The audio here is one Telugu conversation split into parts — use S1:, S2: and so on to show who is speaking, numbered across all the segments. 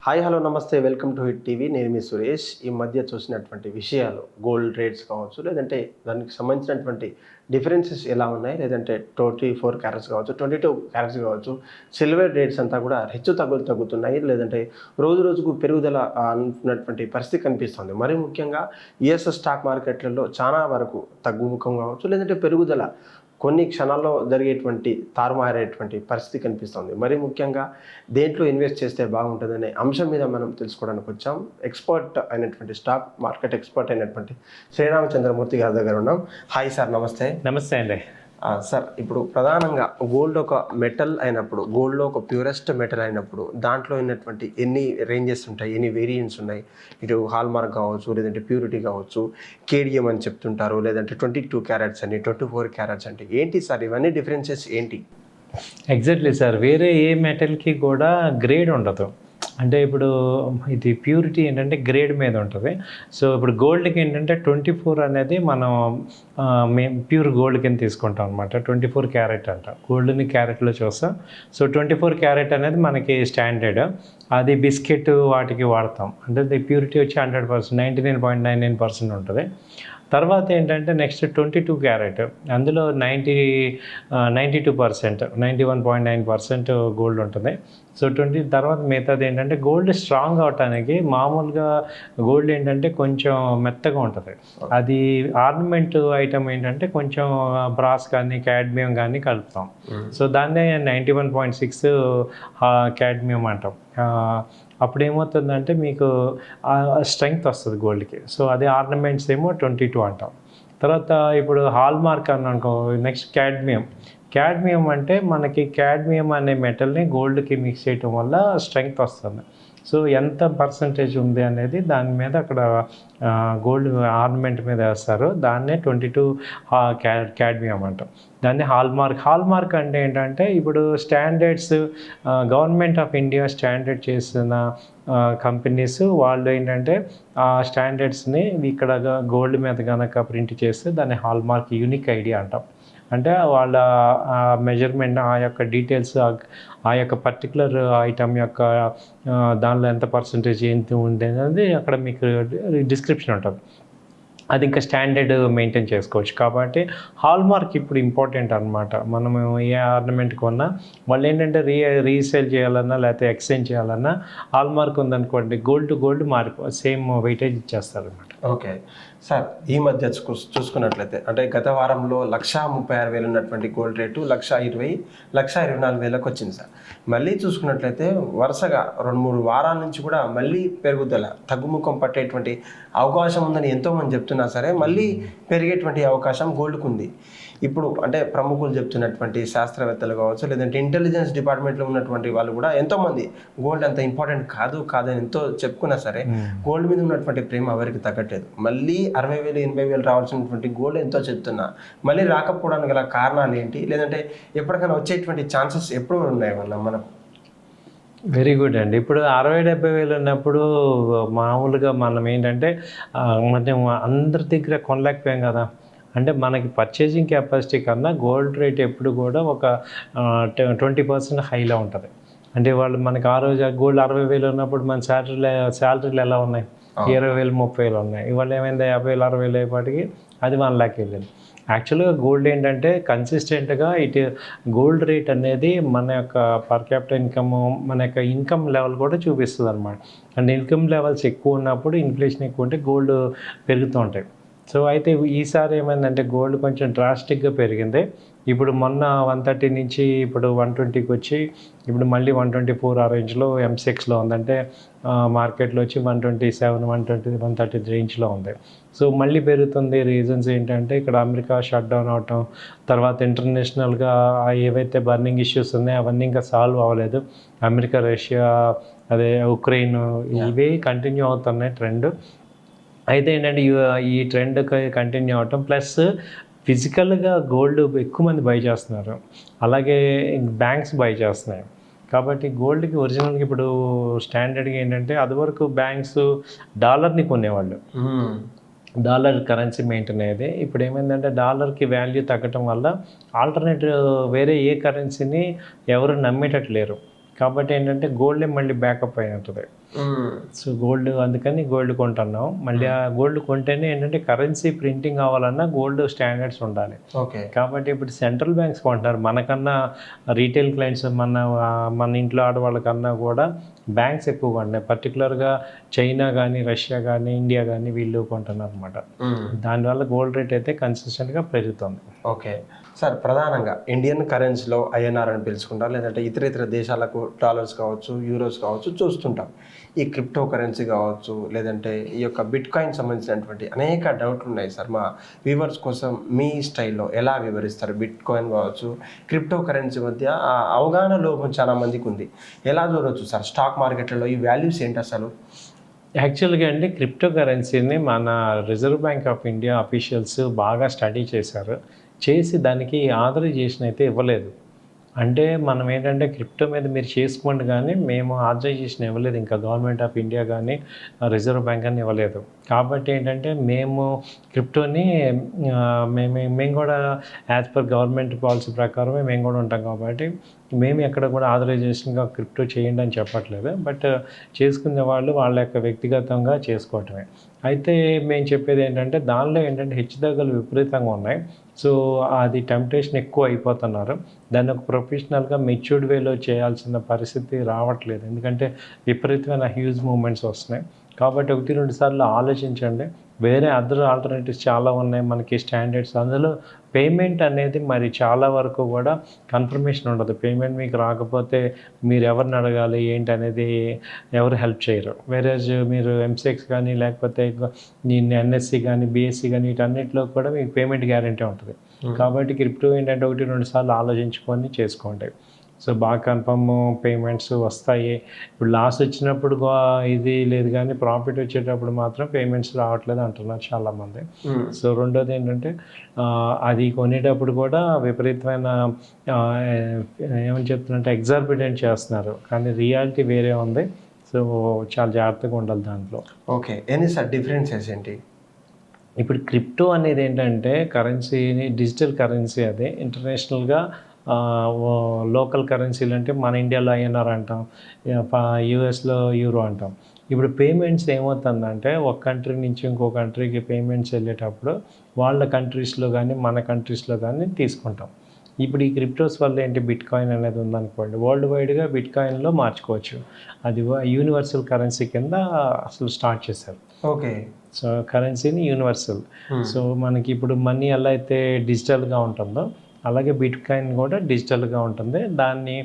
S1: హాయ్ హలో నమస్తే వెల్కమ్ టు హిట్ టీవీ. నేను మీ సురేష్. ఈ మధ్య చూసినటువంటి విషయాలు గోల్డ్ రేట్స్ కావచ్చు, లేదంటే దానికి సంబంధించినటువంటి డిఫరెన్సెస్ ఎలా ఉన్నాయి, లేదంటే 24 క్యారెట్స్ కావచ్చు, 22 క్యారెట్స్ కావచ్చు, సిల్వర్ రేట్స్ అంతా కూడా హెచ్చు తగ్గుతున్నాయి, లేదంటే రోజు రోజుకు పెరుగుదల అనుకున్నటువంటి పరిస్థితి కనిపిస్తుంది. మరి ముఖ్యంగా యుఎస్ స్టాక్ మార్కెట్లలో చాలా వరకు తగ్గుముఖం కావచ్చు, లేదంటే పెరుగుదల కొన్ని క్షణాల్లో జరిగేటువంటి తారుమారేటువంటి పరిస్థితి కనిపిస్తుంది. మరి ముఖ్యంగా దేంట్లో ఇన్వెస్ట్ చేస్తే బాగుంటుందనే అంశం మీద మనం తెలుసుకోవడానికి వచ్చాం. ఎక్స్పర్ట్ అయినటువంటి స్టాక్ మార్కెట్ ఎక్స్పర్ట్ అయినటువంటి శ్రీరామచంద్రమూర్తి గారి దగ్గర ఉన్నాం. హాయ్ సార్, నమస్తే.
S2: నమస్తే అండి.
S1: సార్, ఇప్పుడు ప్రధానంగా గోల్డ్ ఒక మెటల్ అయినప్పుడు, గోల్డ్లో ఒక ప్యూరెస్ట్ మెటల్ అయినప్పుడు దాంట్లో ఉన్నటువంటి ఎన్ని రేంజెస్ ఉంటాయి, ఎన్ని వేరియంట్స్ ఉన్నాయి? ఇటు హాల్మార్క్ కావచ్చు, లేదంటే ప్యూరిటీ కావచ్చు, కేడిఎం అని చెప్తుంటారు, లేదంటే 22 క్యారెట్స్ అని, 24 క్యారెట్స్ అంటే ఏంటి సార్? ఇవన్నీ డిఫరెన్సెస్ ఏంటి?
S2: ఎగ్జాక్ట్లీ సార్, వేరే ఏ మెటల్కి కూడా గ్రేడ్ ఉండదు. అంటే ఇప్పుడు ఇది ప్యూరిటీ ఏంటంటే గ్రేడ్ మీద ఉంటుంది. సో ఇప్పుడు గోల్డ్కి ఏంటంటే 24 అనేది మనం ప్యూర్ గోల్డ్ కింద తీసుకుంటాం అనమాట. 24 క్యారెట్ అంట, గోల్డ్ని క్యారెట్లో చూస్తాం. సో 24 క్యారెట్ అనేది మనకి స్టాండర్డ్. అది బిస్కెట్ వాటికి వాడతాం. అంటే ప్యూరిటీ వచ్చి 100%, 99.99% ఉంటుంది. తర్వాత ఏంటంటే నెక్స్ట్ 22 క్యారెట్, అందులో 92%, 91.9% గోల్డ్ ఉంటుంది. సో తర్వాత మిగతాది ఏంటంటే గోల్డ్ స్ట్రాంగ్ అవటానికి మామూలుగా గోల్డ్ ఏంటంటే కొంచెం మెత్తగా ఉంటుంది. అది ఆర్నమెంట్ ఐటమ్ ఏంటంటే కొంచెం బ్రాస్ కానీ క్యాడ్మియం కానీ కలుపుతాం. సో దాన్నే 91.6 క్యాడ్మియం అంటాం. అప్పుడు ఏమవుతుందంటే మీకు స్ట్రెంగ్త్ వస్తుంది గోల్డ్కి. సో అదే ఆర్నమెంట్స్ ఏమో 22 అంటాం. తర్వాత ఇప్పుడు హాల్ మార్క్ అని అనుకో, నెక్స్ట్ క్యాడ్మియం అంటే మనకి క్యాడ్మియం అనే మెటల్ని గోల్డ్కి మిక్స్ చేయటం వల్ల స్ట్రెంగ్త్ వస్తుంది. సో ఎంత పర్సంటేజ్ ఉంది అనేది దాని మీద అక్కడ గోల్డ్ ఆర్నమెంట్ మీద వేస్తారు. దాన్నే 22 క్యాడ్మియం అంటాం. దాన్ని హాల్మార్క్ అంటే ఏంటంటే ఇప్పుడు standards, government of India standard చేసిన కంపెనీస్ వాళ్ళు ఏంటంటే ఆ స్టాండర్డ్స్ని ఇక్కడ గోల్డ్ మీద కనుక ప్రింట్ చేస్తే దాన్ని హాల్మార్క్ యూనిక్ ఐడి అంటాం. అంటే వాళ్ళ మెజర్మెంట్, ఆ యొక్క డీటెయిల్స్, ఆ యొక్క పర్టికులర్ ఐటమ్ యొక్క దానిలో ఎంత పర్సంటేజ్ ఏంటి ఉంది అనేది అక్కడ మీకు డిస్క్రిప్షన్ ఉంటుంది. అది ఇంకా స్టాండర్డ్ మెయింటైన్ చేసుకోవచ్చు. కాబట్టి హాల్మార్క్ ఇప్పుడు ఇంపార్టెంట్ అనమాట. మనము ఏ ఆర్నమెంట్ కొన్నా వాళ్ళు ఏంటంటే రీసేల్ చేయాలన్నా లేకపోతే ఎక్స్చేంజ్ చేయాలన్నా హాల్మార్క్ ఉందనుకోండి, gold to gold same weightage ఇచ్చేస్తారు అనమాట.
S1: ఓకే సార్, ఈ మధ్య చూసుకున్నట్లయితే అంటే గత వారంలో 1,36,000 ఉన్నటువంటి గోల్డ్ రేటు 1,20,000, 1,24,000 వచ్చింది సార్. మళ్ళీ చూసుకున్నట్లయితే వరుసగా 2-3 వారాల నుంచి కూడా మళ్ళీ పెరుగుదల, తగ్గుముఖం పట్టేటువంటి అవకాశం ఉందని ఎంతోమంది చెప్తున్నా సరే మళ్ళీ పెరిగేటువంటి అవకాశం గోల్డ్కు ఉంది. ఇప్పుడు అంటే ప్రముఖులు చెప్తున్నటువంటి శాస్త్రవేత్తలు కావచ్చు, లేదంటే ఇంటెలిజెన్స్ డిపార్ట్మెంట్లో ఉన్నటువంటి వాళ్ళు కూడా ఎంతోమంది గోల్డ్ అంత ఇంపార్టెంట్ కాదని ఎంతో చెప్పుకున్నా సరే గోల్డ్ మీద ఉన్నటువంటి ప్రేమ ఎవరికి తగ్గట్లేదు. మళ్ళీ 60,000, 80,000 రావాల్సినటువంటి గోల్డ్ ఎంతో చెప్తున్నా మళ్ళీ రాకపోవడానికి గల కారణాలు ఏంటి, లేదంటే ఎప్పటికైనా వచ్చేటువంటి ఛాన్సెస్ ఎప్పుడు ఉన్నాయి మనకు?
S2: వెరీ గుడ్ అండి. ఇప్పుడు 60,000-70,000 ఉన్నప్పుడు మామూలుగా మనం ఏంటంటే మనం అందరి దగ్గర కొనలేకపోయాం కదా. అంటే మనకి పర్చేసింగ్ కెపాసిటీ కన్నా గోల్డ్ రేట్ ఎప్పుడు కూడా ఒక 20% హైలో ఉంటుంది. అంటే వాళ్ళు మనకి ఆ రోజు గోల్డ్ 60,000 ఉన్నప్పుడు మన శాలరీలు ఎలా ఉన్నాయి? 20,000, 30,000 ఉన్నాయి. ఇవాళ ఏమైంది, 50,000, 60,000 అయ్యేపాటికి అది 1 lakh వెళ్ళింది. యాక్చువల్గా గోల్డ్ ఏంటంటే కన్సిస్టెంట్గా గోల్డ్ రేట్ అనేది మన యొక్క పర్ క్యాపిటల్ ఇన్కమ్, మన యొక్క ఇన్కమ్ లెవెల్ కూడా చూపిస్తుంది అనమాట. అండ్ ఇన్కమ్ లెవెల్స్ ఎక్కువ ఉన్నప్పుడు, ఇన్ఫ్లేషన్ ఎక్కువ ఉంటే గోల్డ్ పెరుగుతూ ఉంటాయి. సో అయితే ఈసారి ఏమైందంటే గోల్డ్ కొంచెం డ్రాస్టిక్గా పెరిగింది. ఇప్పుడు మొన్న 130 నుంచి ఇప్పుడు 120కి వచ్చి ఇప్పుడు మళ్ళీ 124 ఆ రేంజ్లో M6లో ఉందంటే మార్కెట్లో వచ్చి 127, 120, 130 రేంజ్లో ఉంది. సో మళ్ళీ పెరుగుతుంది. రీజన్స్ ఏంటంటే ఇక్కడ అమెరికా షట్ డౌన్ అవటం, తర్వాత ఇంటర్నేషనల్గా ఏవైతే బర్నింగ్ ఇష్యూస్ ఉన్నాయో అవన్నీ ఇంకా సాల్వ్ అవ్వలేదు. అమెరికా, రష్యా, అదే ఉక్రెయిన్, ఇవే కంటిన్యూ అవుతున్నాయి ట్రెండ్. అయితే ఏంటంటే ఈ ట్రెండ్ కంటిన్యూ అవటం ప్లస్ ఫిజికల్గా గోల్డ్ ఎక్కువ మంది బై చేస్తున్నారు, అలాగే బ్యాంక్స్ బై చేస్తున్నాయి. కాబట్టి గోల్డ్కి ఒరిజినల్గా ఇప్పుడు స్టాండర్డ్గా ఏంటంటే అదివరకు బ్యాంక్స్ డాలర్ని కొనేవాళ్ళు, డాలర్ కరెన్సీ మెయింటైన్ అయ్యేది. ఇప్పుడు ఏమైందంటే డాలర్కి వాల్యూ తగ్గటం వల్ల ఆల్టర్నేటివ్ వేరే ఏ కరెన్సీని ఎవరు నమ్మేటట్టు లేరు. కాబట్టి ఏంటంటే గోల్డే మళ్ళీ బ్యాకప్ అయి ఉంటుంది. సో గోల్డ్, అందుకని గోల్డ్ కొంటున్నాం. మళ్ళీ ఆ గోల్డ్ కొంటేనే ఏంటంటే కరెన్సీ ప్రింటింగ్ అవ్వాలన్నా గోల్డ్ స్టాండర్డ్స్ ఉండాలి.
S1: ఓకే.
S2: కాబట్టి ఇప్పుడు సెంట్రల్ బ్యాంక్స్ కొంటున్నారు. మనకన్నా రీటైల్ క్లయింట్స్ మన ఇంట్లో ఆడవాళ్ళకన్నా కూడా బ్యాంక్స్ ఎక్కువ కొంటున్నాయి. పర్టికులర్గా చైనా కానీ, రష్యా కానీ, ఇండియా కానీ వీళ్ళు కొంటున్నారు అనమాట. దానివల్ల గోల్డ్ రేట్ అయితే కన్సిస్టెంట్గా పెరుగుతుంది.
S1: ఓకే సార్, ప్రధానంగా ఇండియన్ కరెన్సీలో ఐఎన్ఆర్ అని పిలుచుకుంటాం, లేదంటే ఇతర దేశాలకు డాలర్స్ కావచ్చు, యూరోస్ కావచ్చు చూస్తుంటాం. ఈ క్రిప్టో కరెన్సీ కావచ్చు, లేదంటే ఈ యొక్క బిట్ కాయిన్ సంబంధించినటువంటి అనేక డౌట్లు ఉన్నాయి సార్. మా వ్యూవర్స్ కోసం మీ స్టైల్లో ఎలా వివరిస్తారు? బిట్ కాయిన్ కావచ్చు, క్రిప్టో కరెన్సీ మధ్య అవగాహన లోపం చాలా మందికి ఉంది. ఎలా చూడవచ్చు సార్ స్టాక్ మార్కెట్లలో ఈ వాల్యూస్ ఏంటి అసలు?
S2: యాక్చువల్గా అండి, క్రిప్టో కరెన్సీని మన reserve bank of India officials బాగా స్టడీ చేసి దానికి ఆథరైజేషన్ అయితే ఇవ్వలేదు. అంటే మనం ఏంటంటే క్రిప్టో మీద మీరు చేసుకోండి కానీ మేము ఆథరైజేషన్ ఇవ్వలేదు, ఇంకా గవర్నమెంట్ ఆఫ్ ఇండియా కానీ రిజర్వ్ బ్యాంక్ అని ఇవ్వలేదు. కాబట్టి ఏంటంటే మేము క్రిప్టోని మేము కూడా యాజ్ పర్ గవర్నమెంట్ పాలసీ ప్రకారమే మేము కూడా ఉంటాం. కాబట్టి మేము ఎక్కడ కూడా ఆథరైజేషన్గా క్రిప్టో చేయండి అని చెప్పట్లేదు. బట్ చేసుకునే వాళ్ళు వాళ్ళ యొక్క వ్యక్తిగతంగా చేసుకోవటమే. అయితే మేము చెప్పేది ఏంటంటే దానిలో ఏంటంటే హెచ్చుతగ్గులు విపరీతంగా ఉన్నాయి. సో అది టెంప్టేషన్ ఎక్కువ అయిపోతున్నారు. దాన్ని ఒక ప్రొఫెషనల్గా మెచ్యూర్డ్ వేలో చేయాల్సిన పరిస్థితి రావట్లేదు. ఎందుకంటే విపరీతమైన హ్యూజ్ మూమెంట్స్ వస్తున్నాయి. కాబట్టి 1-2 సార్లు ఆలోచించండి. వేరే అదర్ ఆల్టర్నేటివ్స్ చాలా ఉన్నాయి మనకి స్టాండర్డ్స్. అందులో పేమెంట్ అనేది మరి చాలా వరకు కూడా కన్ఫర్మేషన్ ఉండదు. పేమెంట్ మీకు రాకపోతే మీరు ఎవరిని అడగాలి ఏంటి అనేది ఎవరు హెల్ప్ చేయరు. వేరే మీరు ఎంసెక్స్ కానీ లేకపోతే ఎన్ఎస్సి కానీ బీఎస్సీ కానీ వీటన్నిటిలో కూడా మీకు పేమెంట్ గ్యారంటీ ఉంటుంది. కాబట్టి క్రిప్టో ఏంటంటే 1-2 సార్లు ఆలోచించుకొని చేసుకోండి. సో బాగా కన్ఫర్మ్ పేమెంట్స్ వస్తాయి. ఇప్పుడు లాస్ వచ్చినప్పుడు ఇది లేదు కానీ ప్రాఫిట్ వచ్చేటప్పుడు మాత్రం పేమెంట్స్ రావట్లేదు అంటున్నారు చాలామంది. సో రెండోది ఏంటంటే అది కొనేటప్పుడు కూడా విపరీతమైన ఏమని చెప్తున్నారంటే ఎగ్జార్బిటెంట్ చేస్తున్నారు, కానీ రియాలిటీ వేరే ఉంది. సో చాలా జాగ్రత్తగా ఉండాలి దాంట్లో.
S1: ఓకే, ఏంటి సార్ డిఫరెన్సెస్ ఏంటి?
S2: ఇప్పుడు క్రిప్టో అనేది ఏంటంటే కరెన్సీని డిజిటల్ కరెన్సీ, అదే ఇంటర్నేషనల్గా లోకల్ కరెన్సీలు అంటే మన ఇండియాలో ఐఎన్ఆర్ అంటాం, యూఎస్లో యూరో అంటాం. ఇప్పుడు పేమెంట్స్ ఏమవుతుందంటే ఒక కంట్రీ నుంచి ఇంకో కంట్రీకి పేమెంట్స్ వెళ్ళేటప్పుడు వాళ్ళ కంట్రీస్లో కానీ మన కంట్రీస్లో కానీ తీసుకుంటాం. ఇప్పుడు ఈ క్రిప్టోస్ వల్ల ఏంటి, బిట్ కాయిన్ అనేది ఉందనుకోండి, వరల్డ్ వైడ్గా బిట్ కాయిన్లో మార్చుకోవచ్చు. అది యూనివర్సల్ కరెన్సీ కింద అసలు స్టార్ట్ చేశారు.
S1: ఓకే.
S2: సో కరెన్సీని యూనివర్సల్. సో మనకి ఇప్పుడు మనీ ఎలా అయితే డిజిటల్గా ఉంటుందో అలాగే బిట్ కాయిన్ కూడా డిజిటల్గా ఉంటుంది. దాన్ని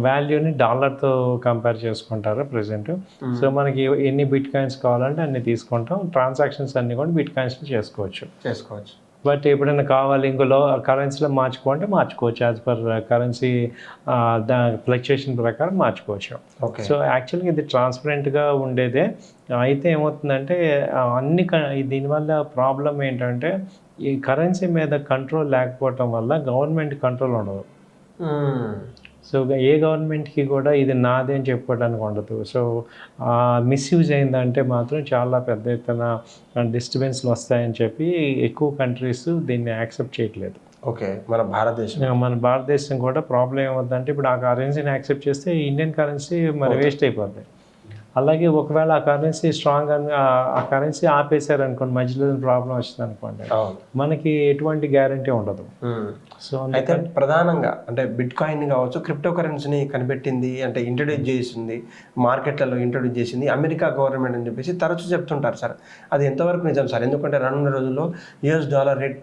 S2: వాల్యూని డాలర్తో కంపేర్ చేసుకుంటారు ప్రజెంట్. సో మనకి ఎన్ని బిట్ కాయిన్స్ కావాలంటే అన్ని తీసుకుంటాం. ట్రాన్సాక్షన్స్ అన్నీ కూడా బిట్ కాయిన్స్లో చేసుకోవచ్చు. బట్ ఎప్పుడైనా కావాలి ఇంకో కరెన్సీలో మార్చుకోవచ్చు. యాజ్ పర్ కరెన్సీ ఫ్లక్చుయేషన్ ప్రకారం మార్చుకోవచ్చు. సో యాక్చువల్గా ఇది ట్రాన్స్పరెంట్గా ఉండేదే. అయితే ఏమవుతుందంటే దీనివల్ల ప్రాబ్లం ఏంటంటే ఈ కరెన్సీ మీద కంట్రోల్ లేకపోవటం వల్ల గవర్నమెంట్ కంట్రోల్ ఉండదు. సో ఏ గవర్నమెంట్కి కూడా ఇది నాదే అని చెప్పుకోవడానికి ఉండదు. సో మిస్యూజ్ అయిందంటే మాత్రం చాలా పెద్ద ఎత్తున డిస్టర్బెన్స్లు వస్తాయని చెప్పి ఎక్కువ కంట్రీస్ దీన్ని యాక్సెప్ట్ చేయట్లేదు.
S1: ఓకే, మన భారతదేశం
S2: కూడా ప్రాబ్లం ఏమవుతుందంటే ఇప్పుడు ఆ కరెన్సీని యాక్సెప్ట్ చేస్తే ఇండియన్ కరెన్సీ మరి వేస్ట్ అయిపోద్ది. అలాగే ఒకవేళ ఆ కరెన్సీ స్ట్రాంగ్ ఆ కరెన్సీ ఆపేశారనుకోండి, మధ్యలో ప్రాబ్లం వచ్చింది అనుకోండి, మనకి ఎటువంటి గ్యారంటీ ఉండదు.
S1: సో అయితే ప్రధానంగా అంటే బిట్ కాయిన్ కావచ్చు, క్రిప్టో కరెన్సీని కనిపెట్టింది అంటే ఇంట్రడ్యూస్ చేసింది, మార్కెట్లలో ఇంట్రడ్యూస్ చేసింది అమెరికా గవర్నమెంట్ అని చెప్పేసి తరచూ చెప్తుంటారు సార్. అది ఎంతవరకు నిజం సార్? ఎందుకంటే రానున్న రోజుల్లో యూఎస్ డాలర్ రేట్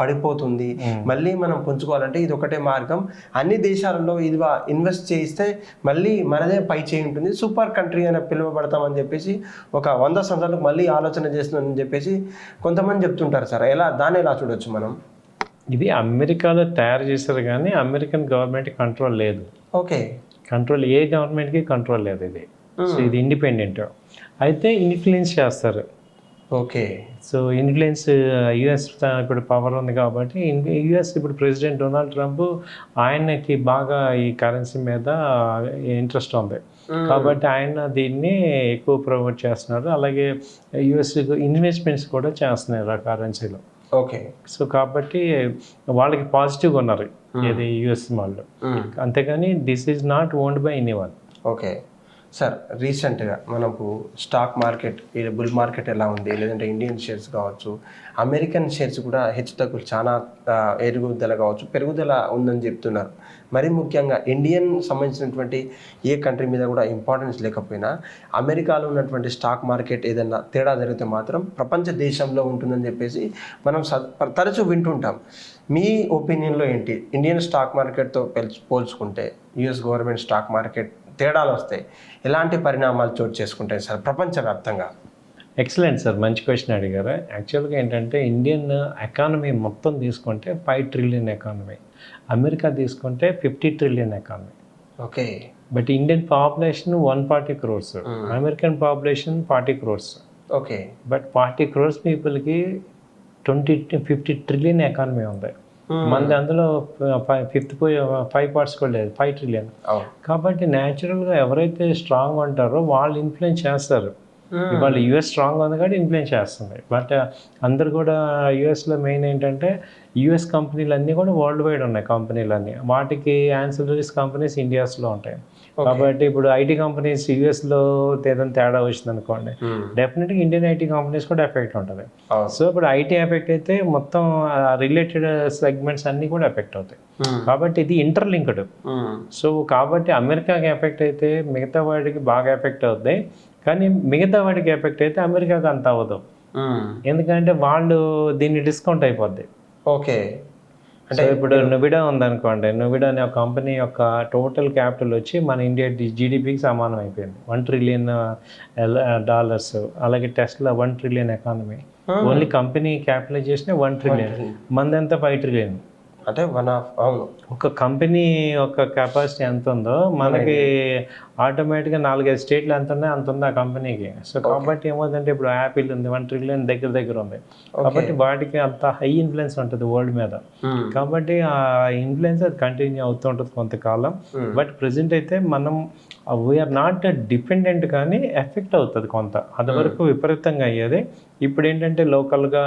S1: పడిపోతుంది. మళ్ళీ మనం పుంజుకోవాలంటే ఇది ఒకటే మార్గం. అన్ని దేశాలలో ఇది ఇన్వెస్ట్ చేయిస్తే మళ్ళీ మనదే పై చేయి ఉంటుంది, సూపర్ కంట్రీ అని పిలువబడతామని చెప్పేసి ఒక 100 సంవత్సరాలకు మళ్ళీ ఆలోచన చేస్తుందని చెప్పేసి కొంతమంది చెప్తుంటారు సార్. దాన్ని ఎలా చూడొచ్చు మనం?
S2: ఇది అమెరికాలో తయారు చేశారు కానీ అమెరికన్ గవర్నమెంట్ కంట్రోల్ లేదు.
S1: ఓకే,
S2: కంట్రోల్ ఏ గవర్నమెంట్కి కంట్రోల్ లేదు. ఇది ఇండిపెండెంట్. అయితే ఇన్ఫ్లుయెన్స్ చేస్తారు.
S1: ఓకే.
S2: సో ఇన్ఫ్లుయెన్స్ యుఎస్ ఇప్పుడు పవర్ ఉంది కాబట్టి యుఎస్ ఇప్పుడు ప్రెసిడెంట్ డొనాల్డ్ ట్రంప్ ఆయనకి బాగా ఈ కరెన్సీ మీద ఇంట్రెస్ట్ ఉంది కాబట్టి ఆయన దీన్ని ఎక్కువ ప్రమోట్ చేస్తున్నారు. అలాగే యుఎస్ ఇన్వెస్ట్మెంట్స్ కూడా చేస్తున్నారు ఆ కరెన్సీలో.
S1: ఓకే.
S2: సో కాబట్టి వాళ్ళకి పాజిటివ్గా ఉన్నారు ఇది యుఎస్ వాళ్ళు. అంతేగాని this is not owned by any one.
S1: Okay sir, రీసెంట్గా మనకు స్టాక్ మార్కెట్, ఈ బుల్ మార్కెట్ ఎలా ఉంది, లేదంటే ఇండియన్ షేర్స్ కావచ్చు, అమెరికన్ షేర్స్ కూడా హెచ్చుతగ్గులు చాలా ఎరుగుదల కావచ్చు, పెరుగుదల ఉందని చెప్తున్నారు. మరి ముఖ్యంగా ఇండియన్ సంబంధించినటువంటి ఏ కంట్రీ మీద కూడా ఇంపార్టెన్స్ లేకపోయినా అమెరికాలో ఉన్నటువంటి స్టాక్ మార్కెట్ ఏదైనా తేడా జరిగితే మాత్రం ప్రపంచ దేశంలో ఉంటుందని చెప్పేసి మనం తరచూ వింటుంటాం. మీ ఒపీనియన్లో ఏంటి? ఇండియన్ స్టాక్ మార్కెట్తో పోల్చుకుంటే యుఎస్ గవర్నమెంట్ స్టాక్ మార్కెట్ తేడాలు వస్తాయి, ఎలాంటి పరిణామాలు చోటు చేసుకుంటాయి సార్ ప్రపంచవ్యాప్తంగా?
S2: ఎక్సలెంట్ సార్, మంచి క్వశ్చన్ అడిగారు. యాక్చువల్గా ఏంటంటే ఇండియన్ ఎకానమీ మొత్తం తీసుకుంటే 5 ట్రిలియన్ ఎకానమీ, అమెరికా తీసుకుంటే 50 trillion economy.
S1: Okay.
S2: But Indian population 140 crores, American population 40 crores.
S1: Okay.
S2: But 40 crores పీపుల్కి 50 ట్రిలియన్ ఎకానమీ ఉంది. మనది అందులో 5 parts కూడా లేదు, 5 ట్రిలియన్. కాబట్టి న్యాచురల్గా ఎవరైతే స్ట్రాంగ్ ఉంటారో వాళ్ళు ఇన్ఫ్లుయెన్స్ చేస్తారు. ఇవాళ యూఎస్ స్ట్రాంగ్ ఉంది కాబట్టి ఇన్ఫ్లుయెన్స్ చేస్తుంది. బట్ అందరు కూడా యూఎస్లో మెయిన్ ఏంటంటే యూఎస్ కంపెనీలు అన్నీ కూడా వరల్డ్ వైడ్ ఉన్నాయి కంపెనీలన్నీ, వాటికి యాన్సిలరీస్ కంపెనీస్ ఇండియాస్లో ఉంటాయి. కాబట్టి ఇప్పుడు ఐటీ కంపెనీస్ యూఎస్లో ఏదైనా తేడా వచ్చింది అనుకోండి, డెఫినెట్గా ఇండియన్ ఐటీ కంపెనీస్ కూడా ఎఫెక్ట్ ఉంటుంది. సో ఇప్పుడు ఐటీ ఎఫెక్ట్ అయితే మొత్తం రిలేటెడ్ సెగ్మెంట్స్ అన్నీ కూడా ఎఫెక్ట్ అవుతాయి. కాబట్టి ఇది ఇంటర్లింక్డ్. సో కాబట్టి అమెరికాకి ఎఫెక్ట్ అయితే మిగతా వాడికి బాగా ఎఫెక్ట్ అవుతాయి, కానీ మిగతా వాడికి ఎఫెక్ట్ అయితే అమెరికాకి అంత అవ్వదు, ఎందుకంటే వాళ్ళు దీన్ని డిస్కౌంట్ అయిపోద్ది.
S1: ఓకే.
S2: అంటే ఇప్పుడు నువిడా ఉందనుకోండి, నువిడా అనే ఒక కంపెనీ యొక్క టోటల్ క్యాపిటల్ వచ్చి మన ఇండియా జీడిపికి సమానం అయిపోయింది, $1 trillion. అలాగే Tesla 1 trillion economy, only company capitalization 1 trillion, మందంతా 5 trillion.
S1: అంటే అవును,
S2: ఒక కంపెనీ యొక్క కెపాసిటీ ఎంత ఉందో మనకి ఆటోమేటిక్గా 4-5 స్టేట్లు ఎంత ఉన్నాయో అంత ఉంది ఆ కంపెనీకి. సో కాబట్టి ఏమవుతుందంటే ఇప్పుడు యాపిల్ ఉంది, 1 trillion దగ్గర ఉంది, కాబట్టి వాటికి అంత హై ఇన్ఫ్లుయెన్స్ ఉంటుంది వరల్డ్ మీద. కాబట్టి ఆ ఇన్ఫ్లుయెన్స్ అది కంటిన్యూ అవుతూ ఉంటుంది కొంతకాలం. బట్ ప్రజెంట్ అయితే మనం వీఆర్ నాట్ డిపెండెంట్, కానీ ఎఫెక్ట్ అవుతుంది కొంత. అది వరకు విపరీతంగా అయ్యేది. ఇప్పుడు ఏంటంటే లోకల్గా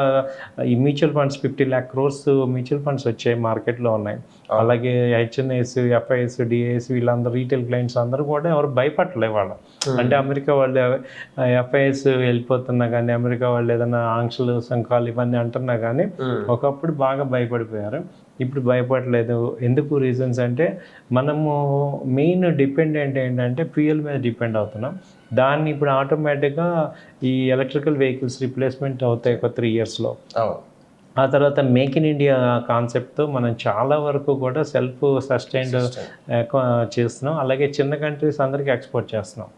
S2: ఈ mutual funds 50 lakh crores mutual funds వచ్చాయి, మార్కెట్లో ఉన్నాయి. అలాగే హెచ్ఎన్ఐస్, ఎఫ్ఐఎస్, డిఐఎస్ వీళ్ళందరూ రీటైల్ క్లయింట్స్ అందరూ కూడా ఎవరు భయపడలే వాళ్ళు. అంటే అమెరికా వాళ్ళు ఎఫ్ఐఎస్ వెళ్ళిపోతున్నా కానీ, అమెరికా వాళ్ళు ఏదైనా ఆంక్షలు సంఘాలు ఇవన్నీ అంటున్నా కానీ ఒకప్పుడు బాగా భయపడిపోయారు, ఇప్పుడు భయపడలేదు. ఎందుకు రీజన్స్ అంటే మనము మెయిన్ డిపెండెంట్ ఏంటంటే ఫ్యూయల్ మీద డిపెండ్ అవుతున్నాం. దాన్ని ఇప్పుడు ఆటోమేటిక్గా ఈ ఎలక్ట్రికల్ వెహికల్స్ రిప్లేస్మెంట్ అవుతాయి ఒక 3 yearsలో. ఆ తర్వాత మేక్ ఇన్ ఇండియా కాన్సెప్ట్తో మనం చాలా వరకు కూడా సెల్ఫ్ సస్టైన్డ్ చేస్తున్నాం. అలాగే చిన్న కంట్రీస్ అందరికీ ఎక్స్పోర్ట్ చేస్తున్నాం.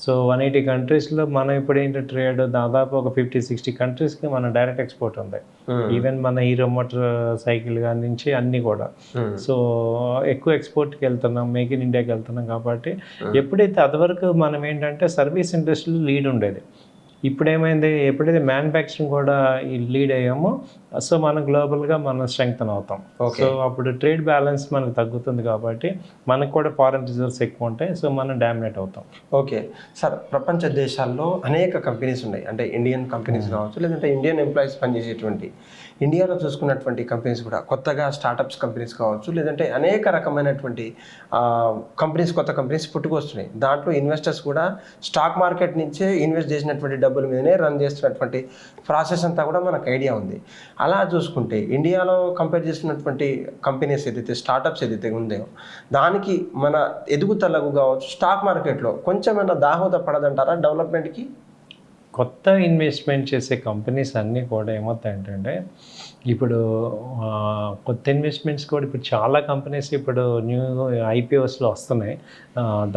S2: సో 180 కంట్రీస్లో మనం ఇప్పుడు ఏంటి ట్రేడ్ దాదాపు ఒక 50-60 కంట్రీస్కి మన డైరెక్ట్ ఎక్స్పోర్ట్ ఉంది. ఈవెన్ మన హీరో మోటార్ సైకిల్ కానీ నుంచి అన్నీ కూడా. సో ఎక్కువ ఎక్స్పోర్ట్కి వెళ్తున్నాం, మేక్ ఇన్ ఇండియాకి వెళ్తున్నాం. కాబట్టి ఎప్పుడైతే అదివరకు మనం ఏంటంటే సర్వీస్ ఇండస్ట్రీలో లీడ్ ఉండేది, ఇప్పుడు ఏమైంది, ఎప్పుడైతే మ్యానుఫ్యాక్చరింగ్ కూడా లీడ్ అయ్యామో సో మనం గ్లోబల్గా మనం స్ట్రెంగ్తన్ అవుతాం. సో అప్పుడు ట్రేడ్ బ్యాలెన్స్ మనకు తగ్గుతుంది, కాబట్టి మనకు కూడా ఫారెన్ రిజర్వ్స్ ఎక్కువ ఉంటాయి. సో మనం డామినేట్ అవుతాం.
S1: ఓకే సార్, ప్రపంచ దేశాల్లో అనేక కంపెనీస్ ఉన్నాయి, అంటే ఇండియన్ కంపెనీస్ కావచ్చు, లేదంటే ఇండియన్ ఎంప్లాయీస్ పనిచేసేటువంటి. ఇండియాలో చూసుకున్నటువంటి కంపెనీస్ కూడా కొత్తగా స్టార్టప్స్ కంపెనీస్ కావచ్చు, లేదంటే అనేక రకమైనటువంటి కంపెనీస్, కొత్త కంపెనీస్ పుట్టుకొస్తున్నాయి. దాంట్లో ఇన్వెస్టర్స్ కూడా స్టాక్ మార్కెట్ నుంచే ఇన్వెస్ట్ చేసినటువంటి డబ్బుల మీదనే రన్ చేస్తున్నటువంటి ప్రాసెస్ అంతా కూడా మనకు ఐడియా ఉంది. అలా చూసుకుంటే ఇండియాలో కంపేర్ చేస్తున్నటువంటి కంపెనీస్ ఏదైతే స్టార్టప్స్ ఏదైతే ఉందో దానికి మన ఎదుగుదలకు కావచ్చు స్టాక్ మార్కెట్లో కొంచెమైనా దాహోద పడదంటారా డెవలప్మెంట్కి?
S2: కొత్త ఇన్వెస్ట్మెంట్ చేసే కంపెనీస్ అన్నీ కూడా ఏమవుతాయంటే ఇప్పుడు కొత్త ఇన్వెస్ట్మెంట్స్ కూడా ఇప్పుడు చాలా కంపెనీస్ ఇప్పుడు న్యూ ఐపీఓస్లో వస్తున్నాయి.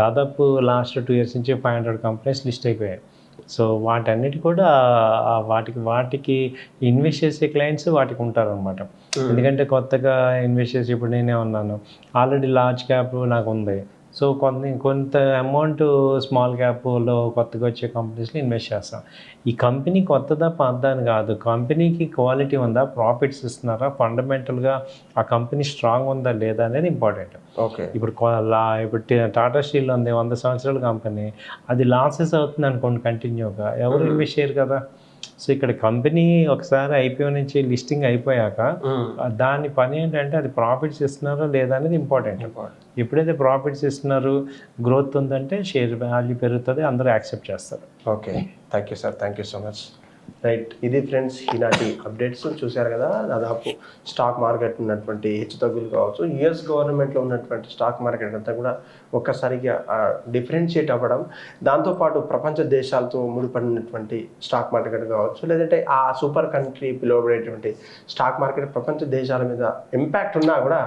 S2: దాదాపు లాస్ట్ 2 years నుంచి 500 కంపెనీస్ లిస్ట్ అయిపోయాయి. సో వాటన్నిటి కూడా వాటికి ఇన్వెస్ట్ చేసే క్లయింట్స్ వాటికి ఉంటారనమాట. ఎందుకంటే కొత్తగా ఇన్వెస్ట్ చేసి ఇప్పుడు నేనే ఉన్నాను, ఆల్రెడీ లార్జ్ క్యాప్ నాకు ఉంది. సో కొంత అమౌంట్ స్మాల్ క్యాప్లో కొత్తగా వచ్చే కంపెనీస్లో ఇన్వెస్ట్ చేస్తాం. ఈ కంపెనీ కొత్తదా పాతదా అని కాదు, కంపెనీకి క్వాలిటీ ఉందా, ప్రాఫిట్స్ ఇస్తున్నారా, ఫండమెంటల్గా ఆ కంపెనీ స్ట్రాంగ్ ఉందా లేదా అనేది ఇంపార్టెంట్.
S1: ఓకే.
S2: ఇప్పుడు టాటా స్టీల్ ఉంది, 100 సంవత్సరాల కంపెనీ, అది లాసెస్ అవుతుంది అనుకోండి కంటిన్యూగా, ఎవరు ఇన్వెస్ట్ చేయరు కదా. సో ఇక్కడ కంపెనీ ఒకసారి ఐపీఓ నుంచి లిస్టింగ్ అయిపోయాక దాని పని ఏంటంటే అది ప్రాఫిట్స్ ఇస్తున్నారో లేదా అనేది ఇంపార్టెంట్. ఎప్పుడైతే ప్రాఫిట్స్ ఇస్తున్నారు, గ్రోత్ ఉందంటే షేర్ వాల్యూ పెరుగుతుంది, అందరూ యాక్సెప్ట్ చేస్తారు.
S1: Okay, thank you sir, thank you so much. Right, ఇది ఫ్రెండ్స్ ఈనాటి అప్డేట్స్. చూశారు కదా, దాదాపు స్టాక్ మార్కెట్ ఉన్నటువంటి హెచ్చుతగ్గులు కావచ్చు, యుఎస్ గవర్నమెంట్లో ఉన్నటువంటి స్టాక్ మార్కెట్ అంతా కూడా ఒక్కసారిగా డిఫరెన్షియేట్ అవ్వడం, దాంతోపాటు ప్రపంచ దేశాలతో ముడిపడినటువంటి స్టాక్ మార్కెట్ కావచ్చు, లేదంటే ఆ సూపర్ కంట్రీ పిలువబడేటువంటి స్టాక్ మార్కెట్ ప్రపంచ దేశాల మీద ఇంపాక్ట్ ఉన్నా కూడా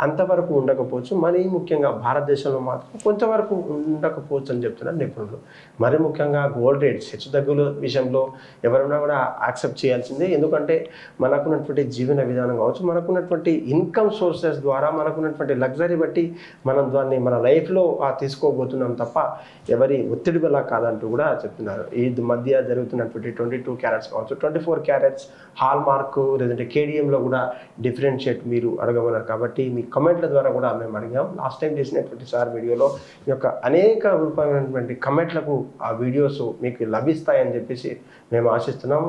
S1: అంతవరకు ఉండకపోవచ్చు. మరీ ముఖ్యంగా భారతదేశంలో మాత్రం కొంతవరకు ఉండకపోవచ్చు అని చెప్తున్నారు నిపుణులు. మరీ ముఖ్యంగా గోల్డ్ రేట్స్ హెచ్చుతగ్గుల విషయంలో ఎవరైనా కూడా యాక్సెప్ట్ చేయాల్సిందే. ఎందుకంటే మనకున్నటువంటి జీవన విధానం కావచ్చు, మనకున్నటువంటి ఇన్కమ్ సోర్సెస్ ద్వారా, మనకున్నటువంటి లగ్జరీ బట్టి మనం దాన్ని మన లైఫ్లో తీసుకోబోతున్నాం తప్ప ఎవరి ఒత్తిడి వల్ల కాదంటూ కూడా చెప్తున్నారు. ఈ మధ్య జరుగుతున్నటువంటి 22 క్యారెట్స్ కావచ్చు, 24 క్యారెట్స్ హాల్ మార్క్ లేదంటే కేడిఎంలో కూడా డిఫరెన్షియేట్ మీరు అడగమన్నారు. కాబట్టి మీ కమెంట్ల ద్వారా కూడా మేము అడిగాం. లాస్ట్ టైం చేసినటువంటి సార్ వీడియోలో ఈ యొక్క అనేక రూపమైనటువంటి కమెంట్లకు ఆ వీడియోస్ మీకు లభిస్తాయని చెప్పేసి మేము ఆశిస్తున్నాం.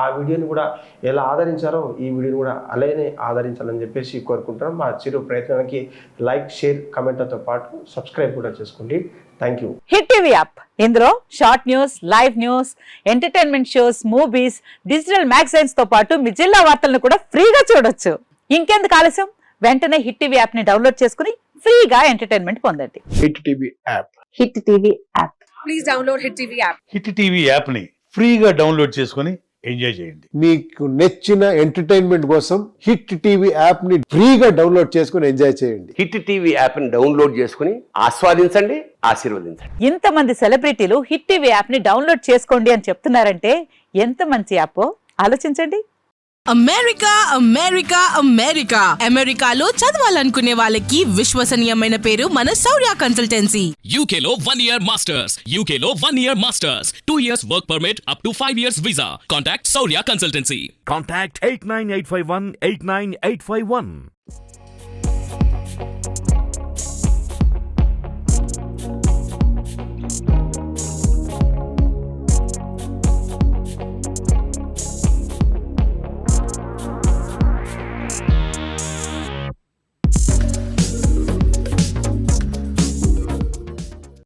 S1: ఆ వీడియోని కూడా ఎలా ఆదరించారో ఈ వీడియోని కూడా అలానే ఆదరించాలని చెప్పేసి కోరుకుంటున్నాం. మా చిరు ప్రయత్నానికి లైక్, షేర్, కమెంట్లతో పాటు సబ్స్క్రైబ్ కూడా చేసుకోండి. Thank you.
S3: Hit TV app, ఇందులో short news, live news, entertainment shows, movies, digital magazines తో పాటు మీ జిల్లా వార్తలను కూడా ఫ్రీగా చూడొచ్చు. ఇంకెందుకు ఆలస్యం, వెంటనే హిట్ టీవీ యాప్ ని డౌన్లోడ్ చేసుకుని ఫ్రీగా ఎంటర్టైన్మెంట్ పొందండి.
S4: Hit TV app.
S3: Hit TV app.
S5: Please download hit TV app.
S6: Hit TV యాప్ని ఫ్రీగా డౌన్లోడ్ చేసుకొని ఎంజాయ్ చేయండి.
S4: మీకు నచ్చిన ఎంటర్టైన్మెంట్ కోసం హిట్ టీవీ యాప్ ని ఫ్రీగా డౌన్లోడ్ చేసుకొని ఎంజాయ్ చేయండి.
S7: హిట్ టీవీ యాప్ని డౌన్లోడ్ చేసుకుని ఆస్వాదించండి, ఆశీర్వదించండి.
S3: ఇంతమంది సెలబ్రిటీలు హిట్ టీవీ యాప్ ని డౌన్లోడ్ చేసుకోండి అని చెప్తున్నారంటే ఎంత మంచి యాప్ ఆలోచించండి.
S8: అమెరికా అమెరికా అమెరికా అమెరికాలో చదవాలనుకునే వాళ్ళకి విశ్వసనీయమైన పేరు మన శౌర్య కన్సల్టెన్సీ.
S9: UK లో 1 year masters, UK లో 1 year masters, 2 years work permit up to 5 years visa. Contact Saurya Consultancy.
S10: Contact 89851 89851.